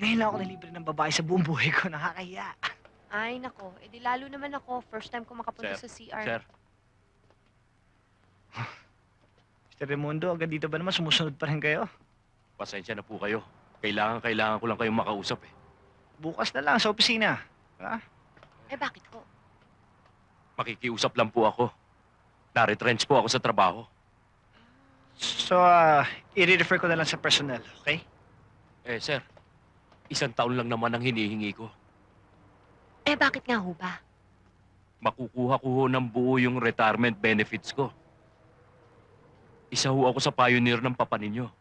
Ngayon lang ako nalibre ng babae sa buong buhay ko. Nakakahiya. Ay, nako. Eh di lalo naman ako. First time ko makapunta sa CR. Sir, Mr. Raimundo, agad dito ba naman sumusunod pa rin kayo? pasensya na po kayo. Kailangan ko lang kayong makausap eh. Bukas na lang sa opisina. Ha? Eh bakit ko? Makikiusap lang po ako. Na-retrench po ako sa trabaho. So, i-refer ko na lang sa personnel, okay? Eh, sir, 1 taon lang naman ang hinihingi ko. Eh bakit nga ho ba? Makukuha ko ho ng buo yung retirement benefits ko. Isa ho ako sa pioneer ng papa ninyo.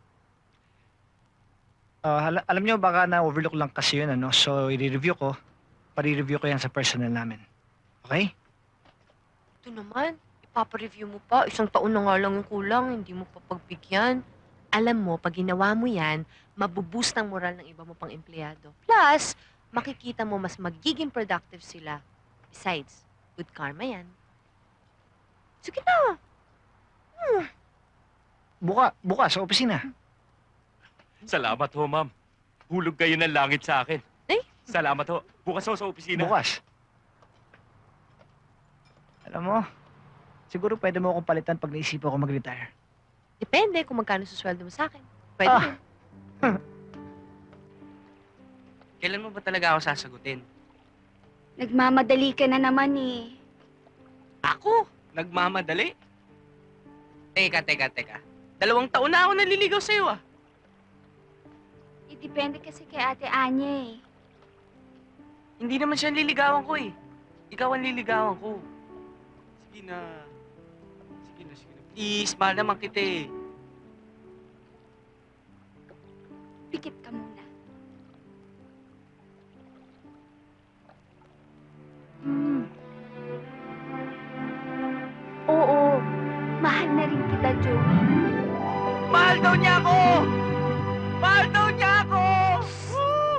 Alam nyo, baka na-overlook lang kasi yun, ano? So, i-review ko. Pari-review ko yan sa personnel namin. Okay? Ito naman. Ipapa-review mo pa. 1 taon na nga lang yung kulang. Hindi mo pa pagbigyan. Alam mo, pag ginawa mo yan, mabuboost ang moral ng iba mo pang empleyado. Plus, makikita mo mas magiging productive sila. Besides, good karma yan. Sige na. Bukas sa opisina. Salamat ho, ma'am. Hulog kayo ng langit sa akin. Ay. Salamat ho. Bukas ho sa opisina. Bukas. Alam mo, siguro pwede mo akong palitan pag naisipan ko mag-retire. Depende kung magkano susweldo mo sa akin. Pwede Ah. rin. Kailan mo ba talaga ako sasagutin? Nagmamadali ka na naman eh. Ako? Nagmamadali? Teka. 2 taon na ako naliligaw sa'yo ah. Depende kasi kay Ate Anya eh. Hindi naman siya ang liligawan ko eh. Ikaw ang liligawan ko. Sige na. Please, mahal naman kita eh. Pikit ka muna. Oo, mahal na rin kita, Joey. Mahal daw niya ako! Mahal daw niya ako! Woo!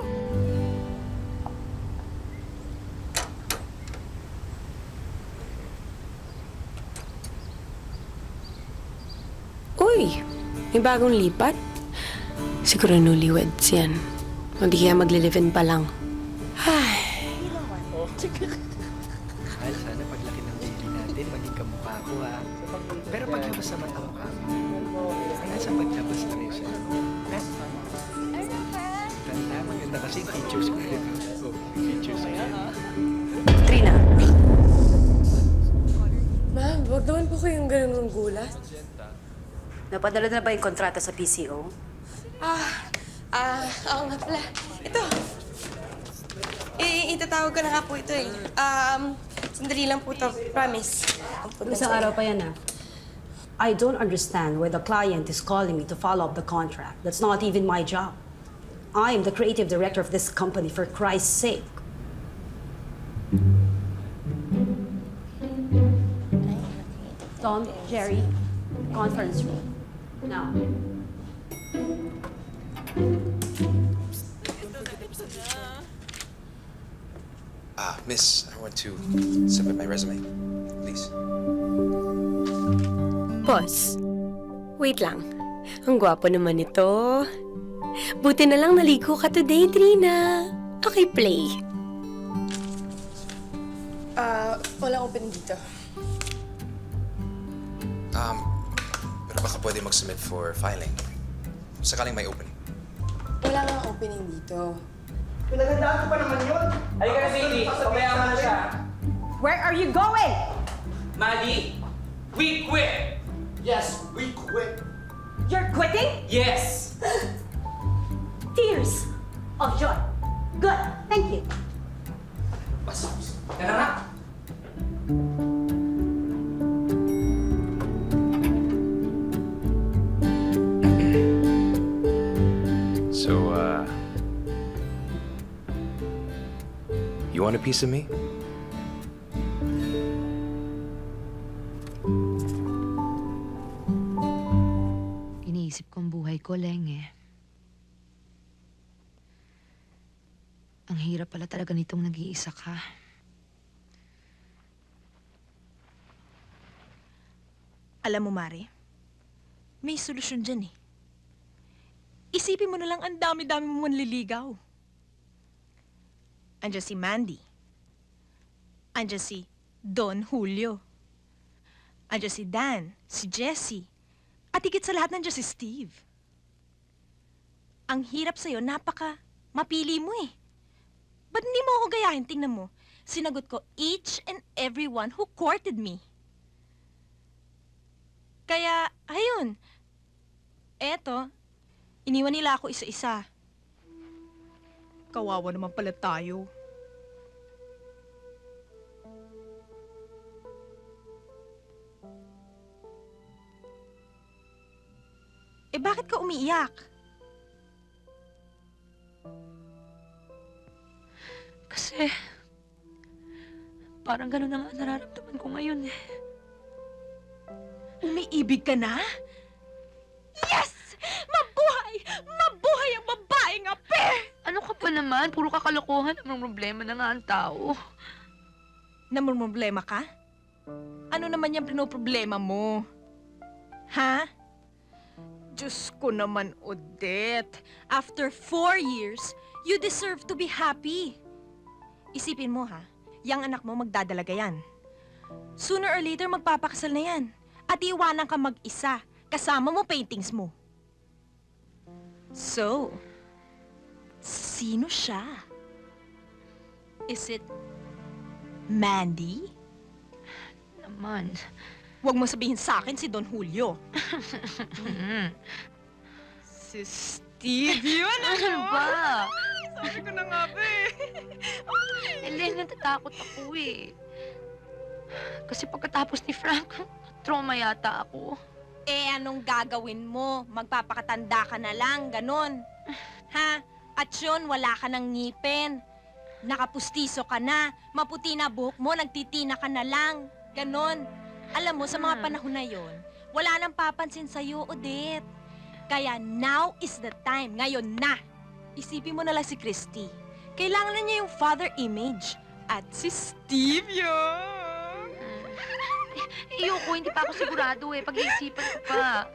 Uy, may bagong lipat? Siguro newlyweds yan. O di kaya magle-live-in pa lang. Ay, Ay, sana paglaki ng baby natin, maging kamukha ko, ha? Pero paglabas naman ang mukha mo, hanggang sa paglabas na rin siya. Tanda, maganda kasi yung features ko, di ba? Oh, features ko yan. Trina. Ma'am, wag naman po kayong ganun ng gulat. Napadala na ba yung kontrata sa PCO? Oo nga pala. Ito. Itatawag ko na nga po ito eh. Sandali lang po to. Promise. Isang araw pa yan I don't understand why the client is calling me to follow up the contract. That's not even my job. I am the creative director of this company, for Christ's sake. Tom, Jerry, conference room. Now. Miss, I want to submit my resume, please. Boss, wait lang. Ang gwapo naman ito. Buti na lang naligo ka today, Trina. Okay, play. Walang open dito. Pero baka pwede mag-submit for filing. Sakaling may opening. Wala nga opening dito. Halika na, baby. Pabayaan na siya. Where are you going? Maddie, we quit! Yes, we quit. You're quitting? Yes! Tears of joy. Good. Thank you. Tara na! So, you want a piece of me? Iniisip ko ang buhay ko, Leng eh. Ang hirap pala talaga nitong nag-iisa ka. Alam mo, Mare, may solusyon dyan eh. Isipin mo na lang ang dami-dami mo manliligaw. Andiyan si Mandy. Andiyan si Don Julio. Andiyan si Dan, si Jessie. At higit sa lahat nandiyan si Steve. Ang hirap sa'yo, mapili mo eh. Ba't hindi mo ako gayahin? Tingnan mo. Sinagot ko each and everyone who courted me. Kaya, ayun. Eto, iniwan nila ako isa-isa. Kawawa naman pala tayo. Eh bakit ka umiiyak? Kasi, parang gano'n na nga nararamdaman ko ngayon eh. Umiibig ka na? Yes! Mabuhay! Mabuhay ang babaeng ape! Ano ka pa naman? Puro kakalokohan ang problema na nga ang tao. Namumroblema ka? Ano naman yung pinoproblema mo? Ha? Diyos ko naman, Odette. After 4 years, you deserve to be happy. Isipin mo ha, yung anak mo magdadalaga yan. Sooner or later, magpapakasal na yan. At iwanan ka mag-isa, kasama mo paintings mo. So, sino siya? Is it Mandy? Naman. Huwag mo sabihin sa akin si Don Julio. Si Steve yun, Ano ba? Sabi ko na nga ba eh. Ellen, natatakot ako eh. Kasi pagkatapos ni Frank, trauma yata ako. Eh, anong gagawin mo? Magpapakatanda ka na lang, ganon. Ha? At yun, wala ka ng ngipin. Nakapustiso ka na, maputi na buhok mo, nagtitina ka na lang. Ganon. Alam mo, sa mga panahon na yon, wala nang papansin sa'yo, Odette. Kaya now is the time. Ngayon na. Isipin mo na lang si Christy. Kailangan na niya yung father image. At si Steve yun. Ayoko, hindi pa ako sigurado eh. Pag-iisipan ko pa.